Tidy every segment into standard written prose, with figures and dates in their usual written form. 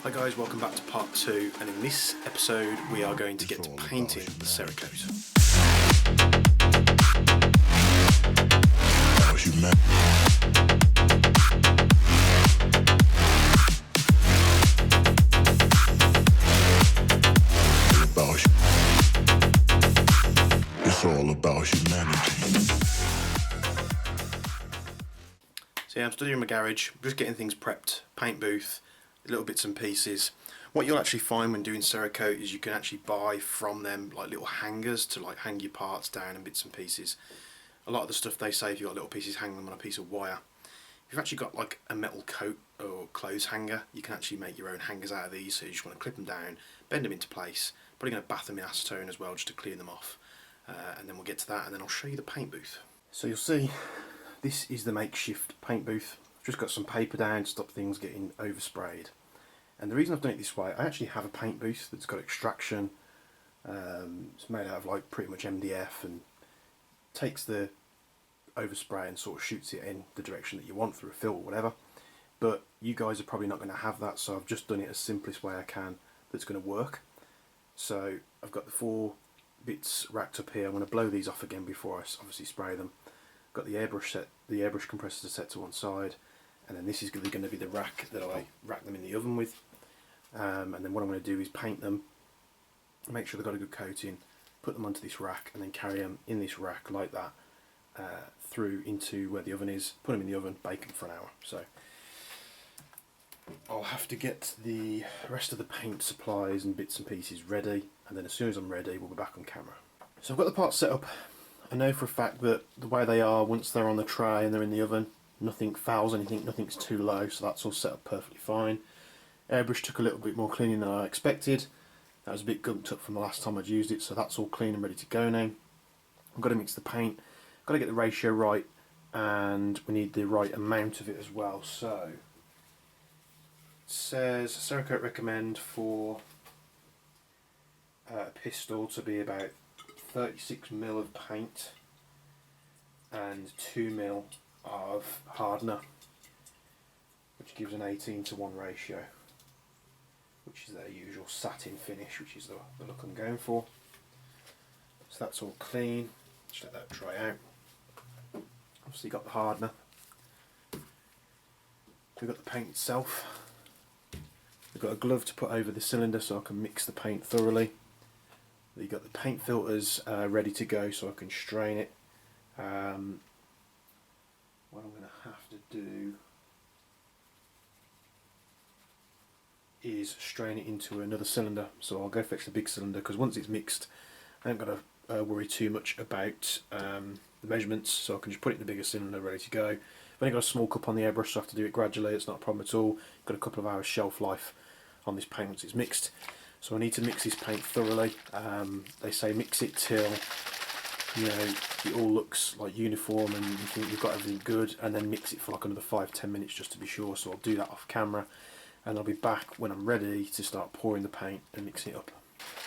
Hi guys, welcome back to part 2, and in this episode we are going to get to painting the Cerakote. It's all about humanity. So yeah, I'm studying in my garage, just getting things prepped, paint booth, little bits and pieces. What you'll actually find when doing Cerakote is you can actually buy from them like little hangers to like hang your parts down and bits and pieces. A lot of the stuff they say, if you've got little pieces, hang them on a piece of wire. If you've actually got like a metal coat or clothes hanger, you can actually make your own hangers out of these. So you just want to clip them down, bend them into place, probably going to bath them in acetone as well just to clean them off. And then we'll get to that, and then I'll show you the paint booth. So you'll see this is the makeshift paint booth. I've just got some paper down to stop things getting oversprayed. And the reason I've done it this way, I actually have a paint booth that's got extraction. It's made out of like pretty much MDF and takes the overspray and sort of shoots it in the direction that you want through a fill or whatever. But you guys are probably not going to have that, so I've just done it as simplest way I can that's going to work. So I've got the 4 bits racked up here. I'm going to blow these off again before I obviously spray them. Got the airbrush compressor set to one side, and then this is going to be the rack that I rack them in the oven with. And then what I'm going to do is paint them, make sure they've got a good coating, put them onto this rack, and then carry them in this rack like that through into where the oven is, put them in the oven, bake them for an hour. So I'll have to get the rest of the paint supplies and bits and pieces ready, and then as soon as I'm ready we'll be back on camera. So I've got the parts set up. I know for a fact that the way they are, once they're on the tray and they're in the oven, nothing fouls anything, nothing's too low, so that's all set up perfectly fine. Airbrush took a little bit more cleaning than I expected. That was a bit gunked up from the last time I'd used it, so that's all clean and ready to go now. I've got to mix the paint, got to get the ratio right, and we need the right amount of it as well. So it says Cerakote recommend for a pistol to be about 36ml of paint and 2ml of hardener, which gives an 18:1 ratio, which is their usual satin finish, which is the look I'm going for. So that's all clean, just let that dry out. Obviously got the hardener, we've got the paint itself, we've got a glove to put over the cylinder so I can mix the paint thoroughly. You've got the paint filters ready to go so I can strain it. What I'm going to have to do is strain it into another cylinder, so I'll go fetch the big cylinder, because once it's mixed I haven't got to worry too much about the measurements, so I can just put it in the bigger cylinder ready to go. I've only got a small cup on the airbrush, so I have to do it gradually, it's not a problem at all. Got a couple of hours shelf life on this paint once it's mixed. So I need to mix this paint thoroughly. They say mix it till it all looks like uniform and you think you've got everything good, and then mix it for like another 5-10 minutes just to be sure. So I'll do that off camera, and I'll be back when I'm ready to start pouring the paint and mixing it up.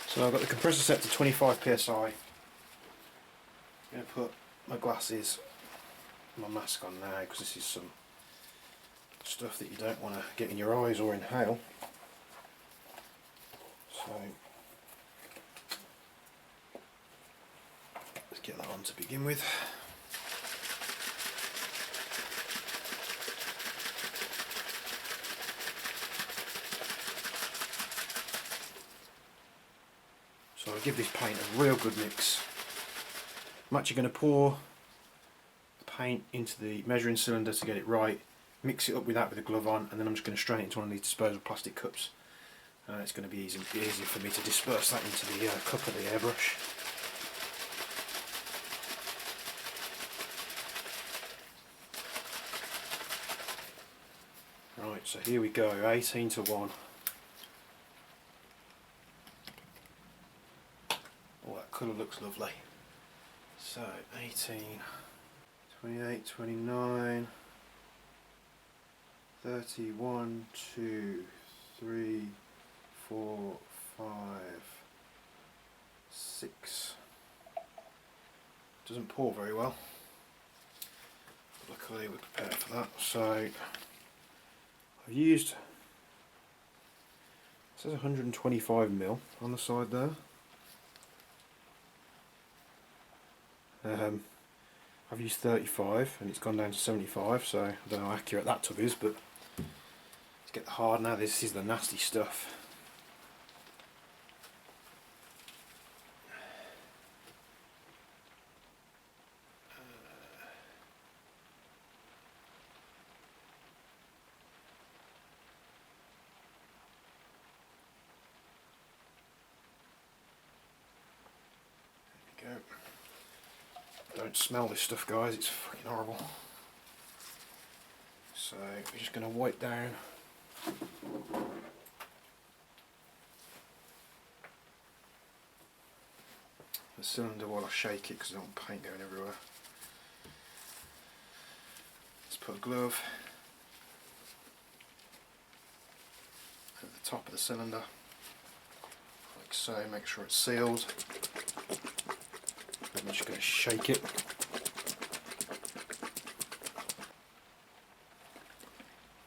So I've got the compressor set to 25 psi. I'm going to put my glasses, my mask on now, because this is some stuff that you don't want to get in your eyes or inhale. So let's get that on to begin with. So I'll give this paint a real good mix. I'm actually going to pour the paint into the measuring cylinder to get it right, mix it up with that with a glove on, and then I'm just going to strain it into one of these disposable plastic cups. It's going to be easy for me to disperse that into the cup of the airbrush. Right, so here we go, 18:1. Oh, that colour looks lovely. So 18, 28, 29, 30, 1, 2, 3, 4, 5, 6. Doesn't pour very well. Luckily we're prepared for that. So I've used says 125mm on the side there. I've used 35 and it's gone down to 75, so I don't know how accurate that tub is, but let's get the hard now. This is the nasty stuff. There we go. Don't smell this stuff, guys, it's fucking horrible. So we're just going to wipe down the cylinder while I shake it because I don't want paint going everywhere. Let's put a glove over the top of the cylinder, like so, make sure it's sealed. I'm just going to shake it.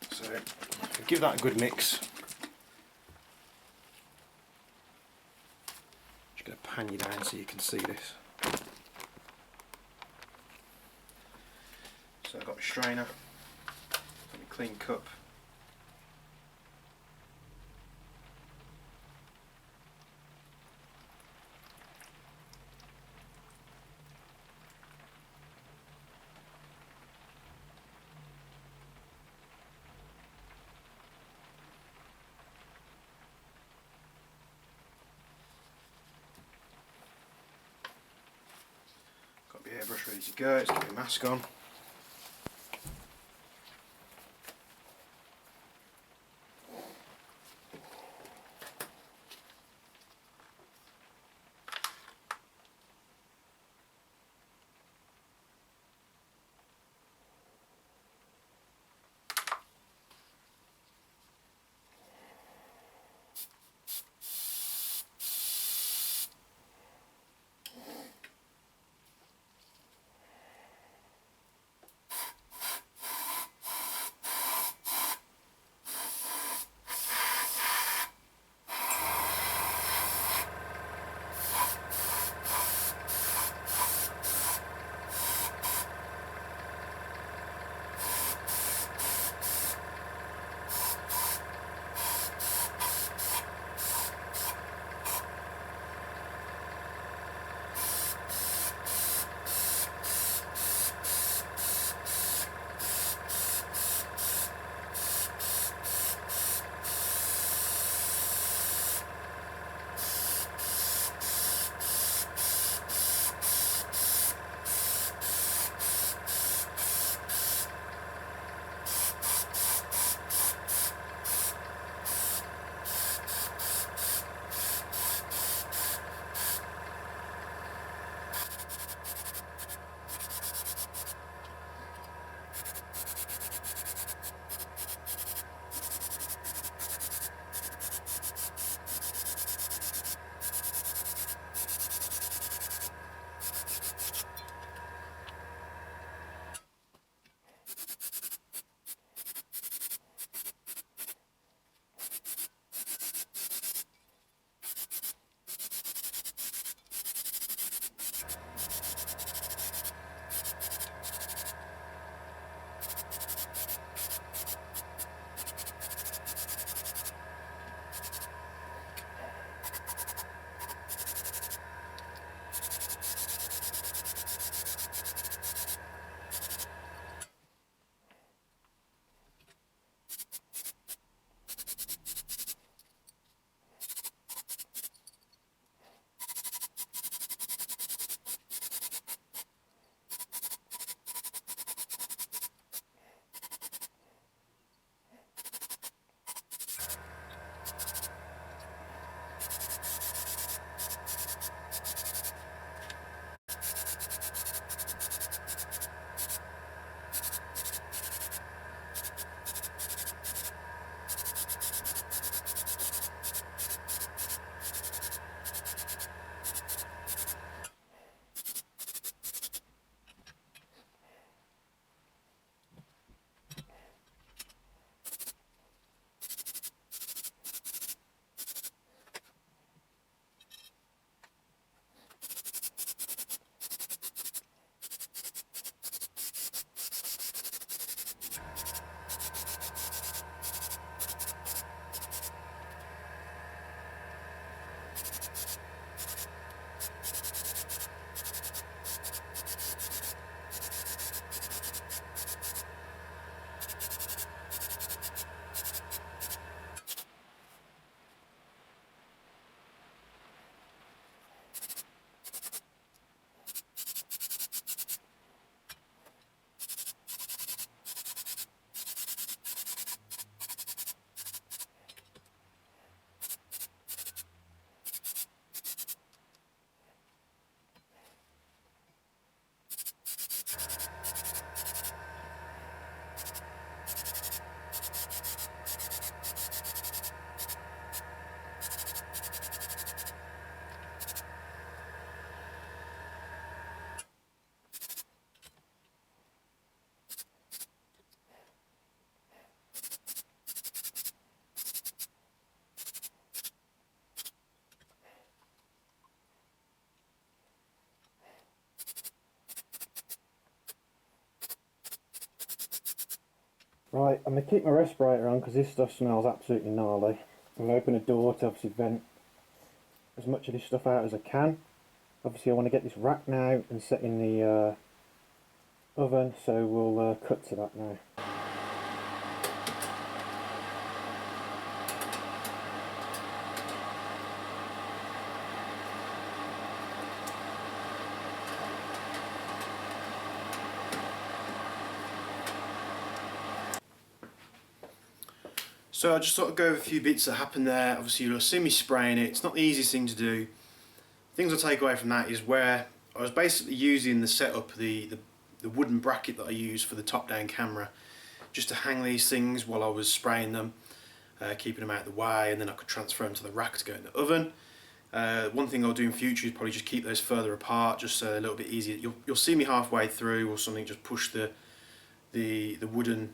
So give that a good mix. Just going to pan you down so you can see this. So I've got my strainer, got my clean cup. Got my airbrush ready to go, let's get my mask on. Right, I'm going to keep my respirator on because this stuff smells absolutely gnarly. I'm going to open a door to obviously vent as much of this stuff out as I can. Obviously I want to get this rack now and set in the oven, so we'll cut to that now. So I just sort of go over a few bits that happened there. Obviously you'll see me spraying it. It's not the easiest thing to do. Things I take away from that is where I was basically using the setup, the wooden bracket that I use for the top-down camera, just to hang these things while I was spraying them, keeping them out of the way, and then I could transfer them to the rack to go in the oven. One thing I'll do in future is probably just keep those further apart, just so they're a little bit easier. You'll see me halfway through or something, just push the wooden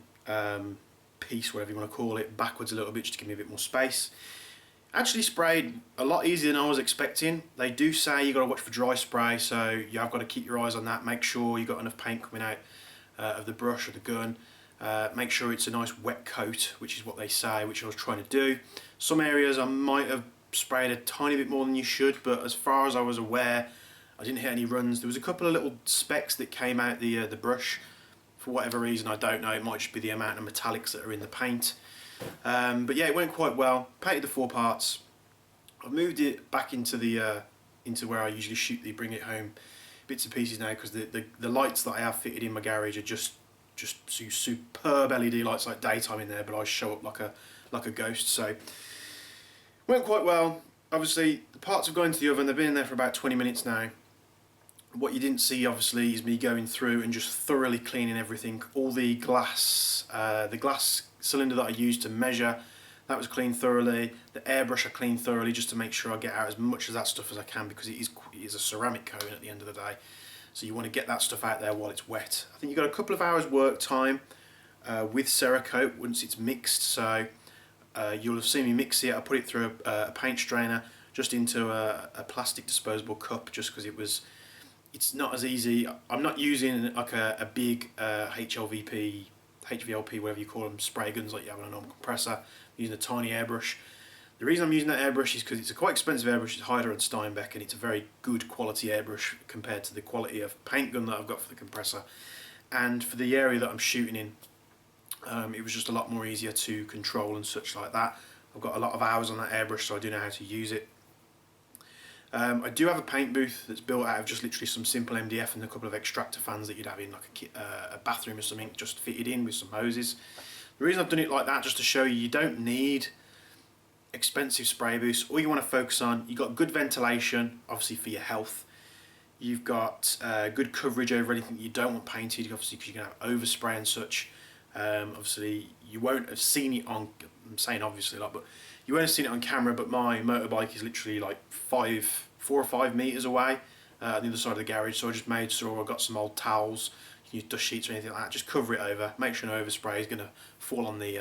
piece, whatever you want to call it, backwards a little bit just to give me a bit more space. Actually sprayed a lot easier than I was expecting. They do say you've got to watch for dry spray, so you have got to keep your eyes on that. Make sure you've got enough paint coming out of the brush or the gun. Make sure it's a nice wet coat, which is what they say, which I was trying to do. Some areas I might have sprayed a tiny bit more than you should, but as far as I was aware, I didn't hit any runs. There was a couple of little specks that came out the brush. For whatever reason, I don't know, it might just be the amount of metallics that are in the paint. But yeah, it went quite well. Painted the 4 parts. I've moved it back into where I usually shoot the bring it home bits and pieces now, because the lights that I have fitted in my garage are just superb LED lights, like daytime in there, but I show up like a ghost. So went quite well. Obviously the parts have gone into the oven. They've been in there for about 20 minutes now. What you didn't see obviously is me going through and just thoroughly cleaning everything. All the glass cylinder that I used to measure, that was cleaned thoroughly. The airbrush I cleaned thoroughly just to make sure I get out as much of that stuff as I can, because it is a ceramic coating at the end of the day. So you want to get that stuff out there while it's wet. I think you've got a couple of hours work time with Cerakote once it's mixed. So you'll have seen me mix it. I put it through a paint strainer just into a plastic disposable cup, just because it's not as easy. I'm not using like a big HVLP, whatever you call them, spray guns like you have on a normal compressor. I'm using a tiny airbrush. The reason I'm using that airbrush is because it's a quite expensive airbrush. It's Heider and Steinbeck, and it's a very good quality airbrush compared to the quality of paint gun that I've got for the compressor. And for the area that I'm shooting in, it was just a lot more easier to control and such like that. I've got a lot of hours on that airbrush, so I do know how to use it. I do have a paint booth that's built out of just literally some simple MDF and a couple of extractor fans that you'd have in like a bathroom or something, just fitted in with some hoses. The reason I've done it like that, just to show you don't need expensive spray booths. All you want to focus on, you've got good ventilation, obviously for your health. You've got good coverage over anything that you don't want painted, obviously, because you can have overspray and such. Obviously, you won't have seen it on, I'm saying obviously a lot, but you won't have seen it on camera, but my motorbike is literally like 4 or 5 metres away on the other side of the garage, so I just made sure I got some old towels, you can use dust sheets or anything like that, just cover it over, make sure no overspray is going to fall on the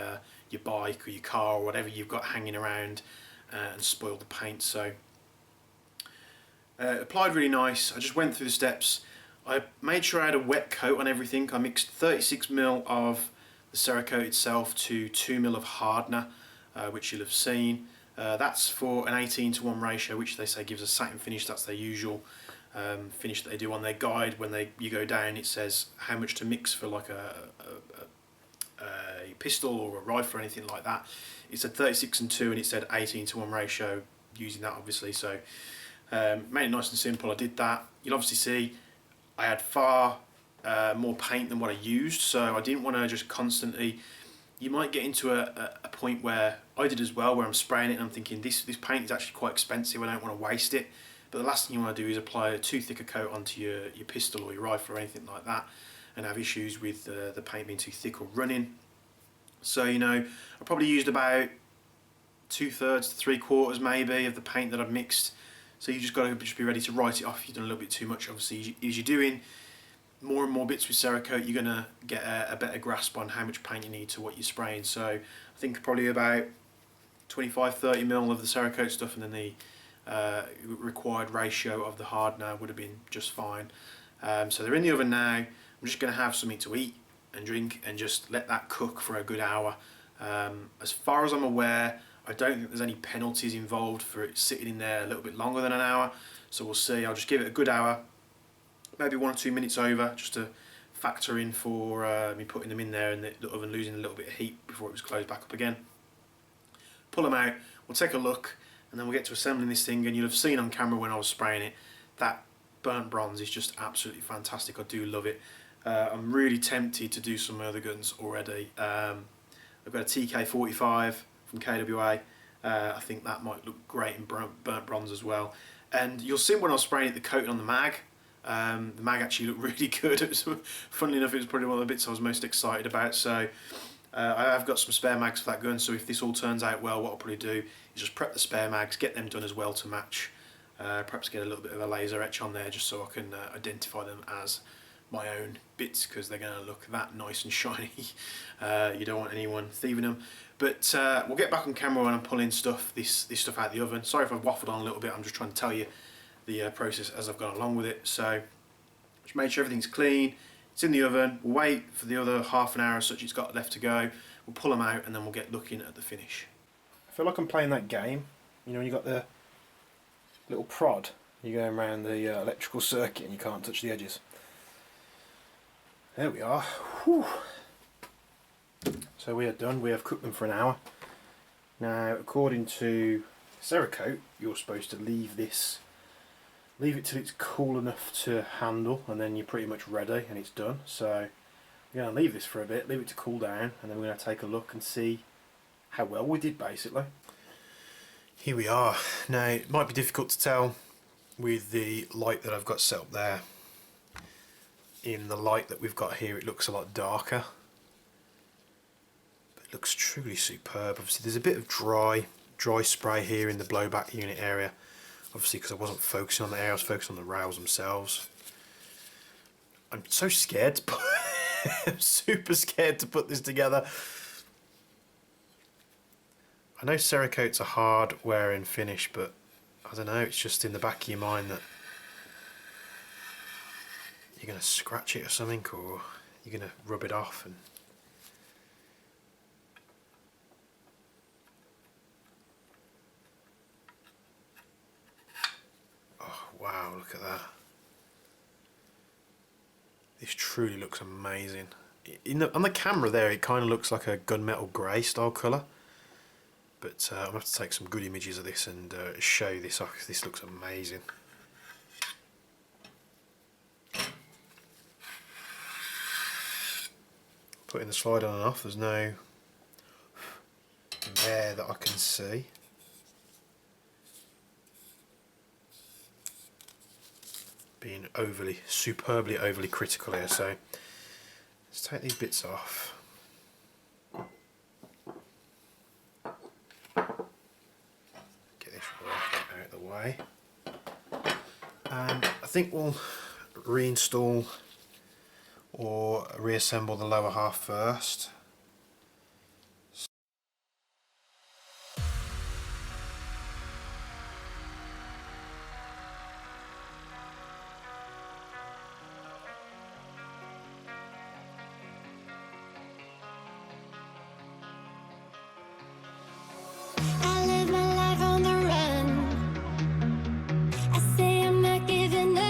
your bike or your car or whatever you've got hanging around and spoil the paint. So applied really nice. I just went through the steps. I made sure I had a wet coat on everything. I mixed 36ml of the Cerakote itself to 2ml of hardener, which you'll have seen. That's for an 18:1 ratio, which they say gives a satin finish. That's their usual finish that they do on their guide. When you go down, it says how much to mix for like a pistol or a rifle or anything like that. It said 36 and 2, and it said 18:1 ratio, using that obviously. So made it nice and simple. I did that. You'll obviously see I had far more paint than what I used, so I didn't want to just constantly. You might get into a point where I did as well, where I'm spraying it and I'm thinking this paint is actually quite expensive, I don't want to waste it. But the last thing you want to do is apply a too thick a coat onto your pistol or your rifle or anything like that, and have issues with the paint being too thick or running. So I probably used about 2/3 to 3/4 maybe of the paint that I've mixed. So you just got to just be ready to write it off if you've done a little bit too much. Obviously, as you're doing more and more bits with Cerakote, you're going to get a better grasp on how much paint you need to what you're spraying. So I think probably about 25-30ml of the Cerakote stuff, and then the required ratio of the hardener would have been just fine. So they're in the oven now. I'm just going to have something to eat. and drink and just let that cook for a good hour. As far as I'm aware, I don't think there's any penalties involved for it sitting in there a little bit longer than an hour, so we'll see. I'll just give it a good hour, maybe 1 or 2 minutes over, just to factor in for me putting them in there and the oven losing a little bit of heat before it was closed back up again. Pull them out, we'll take a look, and then we'll get to assembling this thing. And you'll have seen on camera when I was spraying it, that burnt bronze is just absolutely fantastic. I do love it. I'm really tempted to do some other guns already. I've got a TK45 from KWA. I think that might look great in burnt bronze as well. And you'll see when I was spraying it, the coating on the mag. The mag actually looked really good. It was, funnily enough, it was probably one of the bits I was most excited about. So I have got some spare mags for that gun. So if this all turns out well, what I'll probably do is just prep the spare mags, get them done as well to match. Perhaps get a little bit of a laser etch on there just so I can identify them as my own bits, because they're going to look that nice and shiny. You don't want anyone thieving them. But we'll get back on camera when I'm pulling this stuff out of the oven. Sorry if I've waffled on a little bit. I'm just trying to tell you the process as I've gone along with it. So just make sure everything's clean. It's in the oven. We'll wait for the other half an hour or such it's got left to go. We'll pull them out and then we'll get looking at the finish. I feel like I'm playing that game. You know, you got the little prod. You're going around the electrical circuit and you can't touch the edges. There we are. Whew. So we are done. We have cooked them for an hour. Now, according to Cerakote, you're supposed to leave it till it's cool enough to handle, and then you're pretty much ready and it's done. So we're going to leave this for a bit, leave it to cool down, and then we're going to take a look and see how well we did, basically. Here we are. Now, it might be difficult to tell with the light that I've got set up there. In the light that we've got here, it looks a lot darker, but it looks truly superb. Obviously there's a bit of dry spray here in the blowback unit area, obviously because I wasn't focusing on the air, I was focusing on the rails themselves. I'm so scared to put I'm super scared to put this together. I know Cerakote's a hard wearing finish, but I don't know, it's just in the back of your mind that you're going to scratch it or something, or you're going to rub it off. And oh wow, look at that. This truly looks amazing. On the camera there, it kind of looks like a gunmetal grey style colour, but I'm going to have to take some good images of this and show you this off. This looks amazing. Putting the slide on and off, there's no air that I can see. Being superbly overly critical here, so let's take these bits off. Get this right out of the way. And I think we'll reinstall or reassemble the lower half first. I live my life on the run. I say I'm not giving up.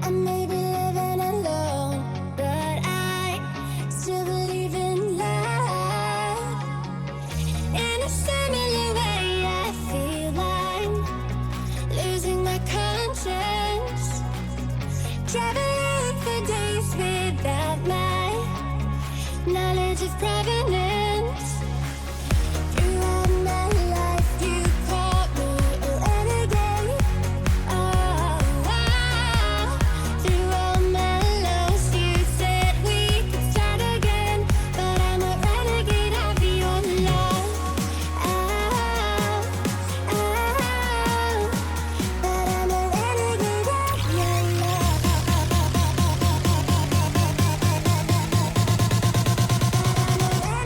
I may be living alone, but I still believe in love. In a similar way, I feel I'm losing my conscience. Traveling for days without my knowledge of provenance. Throughout my life, you called me a renegade. Oh, wow. Through all my lows, you said we could start again. But I'm a renegade of your love. Oh, but I'm a renegade of your love. But I'm a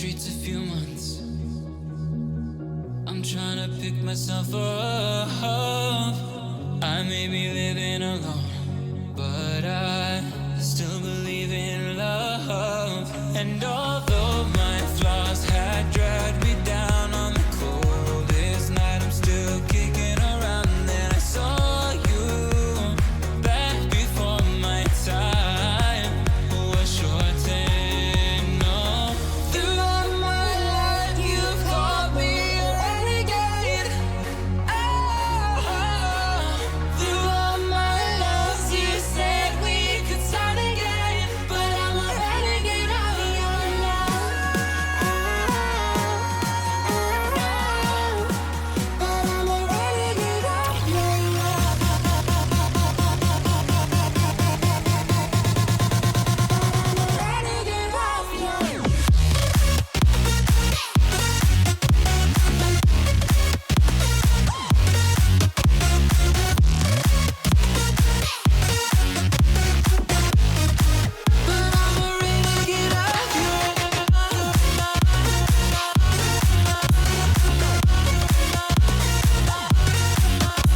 streets a few months. I'm trying to pick myself up. I may be living alone, but I still believe in love. And although my flaws had dragged me down on the coldest night, I'm still kicking around. And then I saw you back before my time was shortened. No, throughout my life you've called me a renegade. Throughout my loves you said we could start again, but I'm a renegade of your love. But I'm a renegade of your love. Renegade of your love. But I'm a renegade of your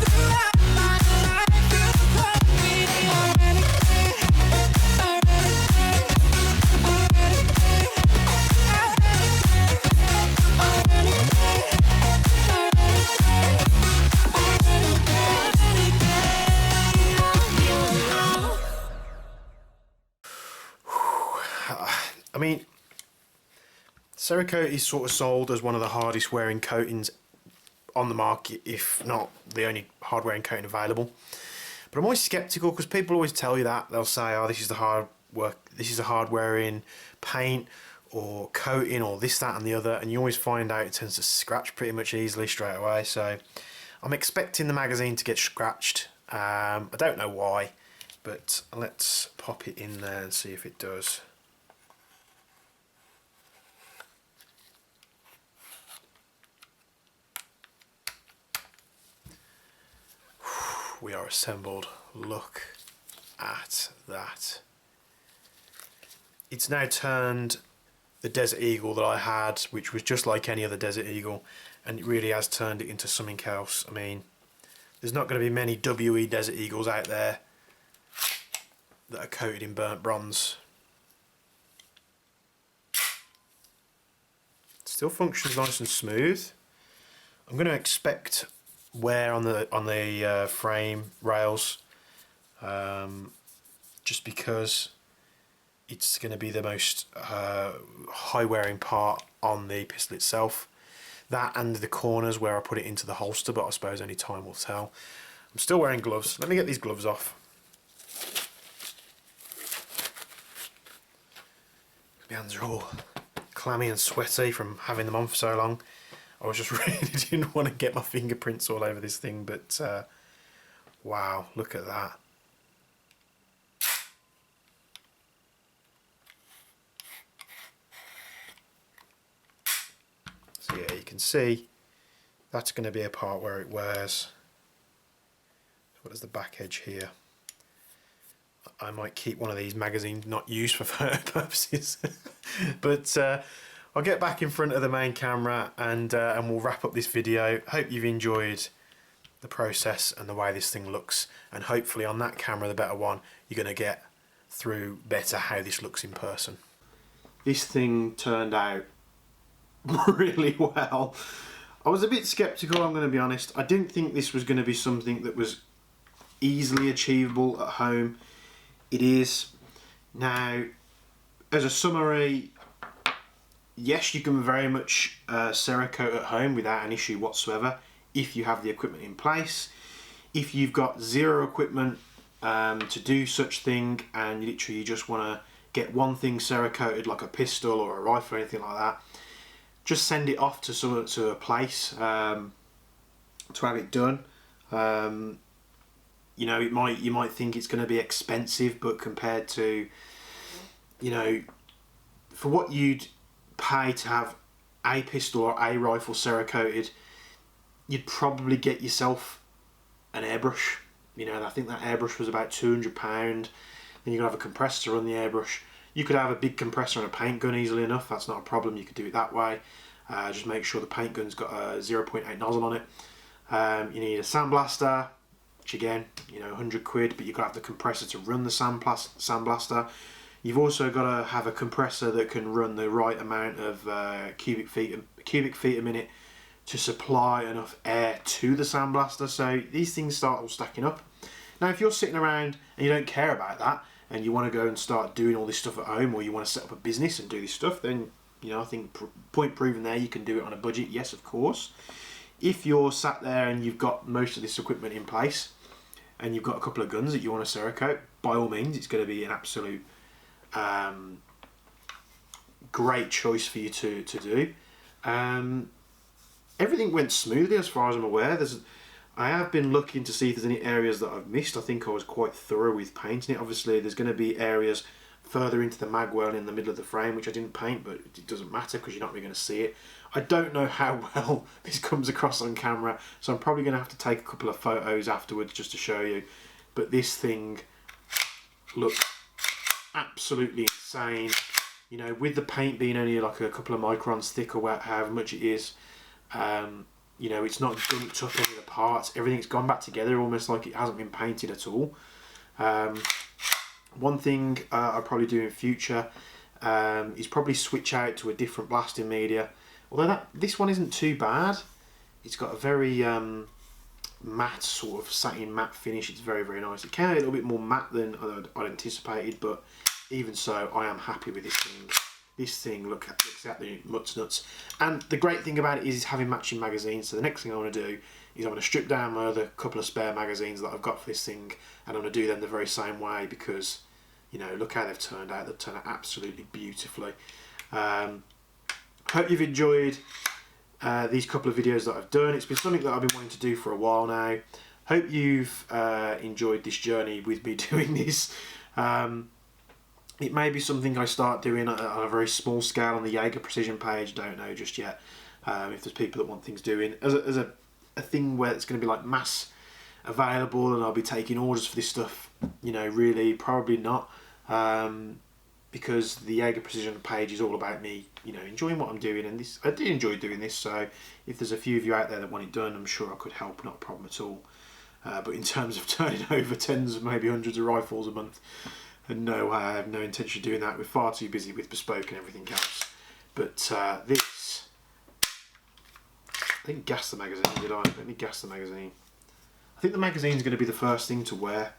throughout my life you called me a renegade, a renegade, a renegade, a renegade, I mean, Cerakote is sort of sold as one of the hardest wearing coatings on the market, if not the only hard wearing coating available. But I'm always skeptical because people always tell you that. They'll say, oh, this is the hard wearing paint or coating or this, that and the other, and you always find out it tends to scratch pretty much easily straight away. So I'm expecting the magazine to get scratched. I don't know why, but let's pop it in there and see if it does. We are assembled. Look at that. It's now turned the Desert Eagle that I had, which was just like any other Desert Eagle, and it really has turned it into something else. I mean, there's not going to be many WE Desert Eagles out there that are coated in burnt bronze. It still functions nice and smooth. I'm going to expect wear on the frame rails, just because it's going to be the most high wearing part on the pistol itself. That and the corners where I put it into the holster, but I suppose only time will tell. I'm still wearing gloves. Let me get these gloves off. My hands are all clammy and sweaty from having them on for so long. I was just really didn't want to get my fingerprints all over this thing, but wow, look at that. So yeah, you can see that's going to be a part where it wears. What is the back edge here? I might keep one of these magazines not used for photo purposes, but I'll get back in front of the main camera and we'll wrap up this video. Hope you've enjoyed the process and the way this thing looks, and hopefully on that camera, the better one, you're going to get through better how this looks in person. This thing turned out really well. I was a bit skeptical, I'm going to be honest. I didn't think this was going to be something that was easily achievable at home. It is. Now, as a summary, yes, you can very much Cerakote at home without an issue whatsoever if you have the equipment in place. If you've got zero equipment to do such thing and literally you just want to get one thing Cerakoted, like a pistol or a rifle or anything like that, just send it off to a place to have it done. You know, you might think it's going to be expensive, but compared to, you know, for what you'd pay to have a pistol or a rifle Cerakoted, you'd probably get yourself an airbrush. You know, I think that airbrush was about £200. Then you're going to have a compressor to run the airbrush. You could have a big compressor and a paint gun easily enough. That's not a problem. You could do it that way. Just make sure the paint gun's got a 0.8 nozzle on it. You need a sandblaster, which again, you know, 100 quid, but you've got to have the compressor to run the sandblaster. You've also got to have a compressor that can run the right amount of cubic feet a minute to supply enough air to the sandblaster. So these things start all stacking up. Now, if you're sitting around and you don't care about that, and you want to go and start doing all this stuff at home, or you want to set up a business and do this stuff, then, you know, I think point proven there, you can do it on a budget. Yes, of course. If you're sat there and you've got most of this equipment in place, and you've got a couple of guns that you want to Cerakote, by all means, it's going to be an absolute great choice for you to do. Everything went smoothly as far as I'm aware. I have been looking to see if there's any areas that I've missed. I think I was quite thorough with painting it. Obviously, there's going to be areas further into the magwell in the middle of the frame which I didn't paint, but it doesn't matter because you're not really going to see it. I don't know how well this comes across on camera, so I'm probably going to have to take a couple of photos afterwards just to show you. But this thing looks absolutely insane. You know, with the paint being only like a couple of microns thick or however much it is, you know, it's not gunked up any of the parts. Everything's gone back together almost like it hasn't been painted at all. One thing I'll probably do in future is probably switch out to a different blasting media. Although this one isn't too bad. It's got a very matte, sort of satin matte finish. It's very, very nice. It came out a little bit more matte than I'd anticipated, but even so, I am happy with this thing. This thing looks absolutely nuts. And the great thing about it is it's having matching magazines. So the next thing I want to do is I'm going to strip down my other couple of spare magazines that I've got for this thing, and I'm going to do them the very same way because, you know, look how they've turned out. They've turned out absolutely beautifully. Hope you've enjoyed these couple of videos that I've done. It's been something that I've been wanting to do for a while now. Hope you've enjoyed this journey with me doing this. It may be something I start doing on a very small scale on the Jaeger Precision page. Don't know just yet. If there's people that want things doing as a thing where it's going to be like mass available and I'll be taking orders for this stuff, you know, really probably not, because the Jaeger Precision page is all about me, you know, enjoying what I'm doing, and this I did enjoy doing this. So if there's a few of you out there that want it done, I'm sure I could help, not a problem at all. But in terms of turning over tens, maybe hundreds of rifles a month, and no, I have no intention of doing that. We're far too busy with bespoke and everything else. But this, I didn't gas the magazine, did I? Let me gas the magazine. I think the magazine's going to be the first thing to wear.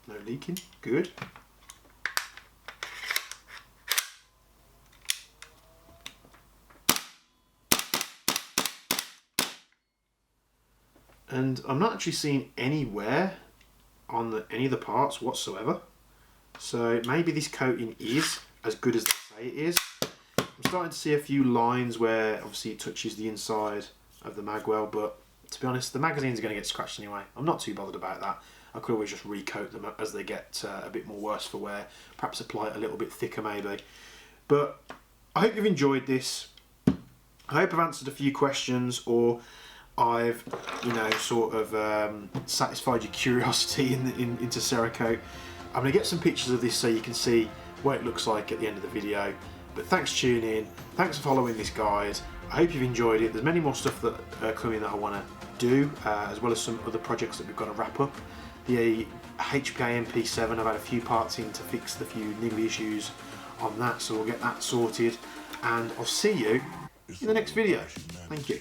No leaking, good. And I'm not actually seeing any wear on any of the parts whatsoever. So maybe this coating is as good as they say it is. I'm starting to see a few lines where obviously it touches the inside of the magwell, but to be honest, the magazines are going to get scratched anyway. I'm not too bothered about that. I could always just recoat them as they get a bit more worse for wear. Perhaps apply it a little bit thicker maybe. But I hope you've enjoyed this. I hope I've answered a few questions, or I've, you know, sort of satisfied your curiosity into Cerakote. I'm going to get some pictures of this so you can see what it looks like at the end of the video. But thanks for tuning in. Thanks for following this guide. I hope you've enjoyed it. There's many more stuff that are coming that I want to do, as well as some other projects that we've got to wrap up. The HPA MP7, I've had a few parts in to fix the few niggly issues on that, so we'll get that sorted. And I'll see you in the next video. Thank you.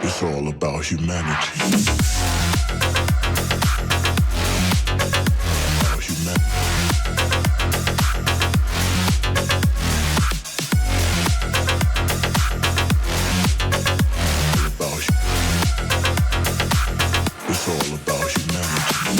It's all about humanity. It's all about humanity.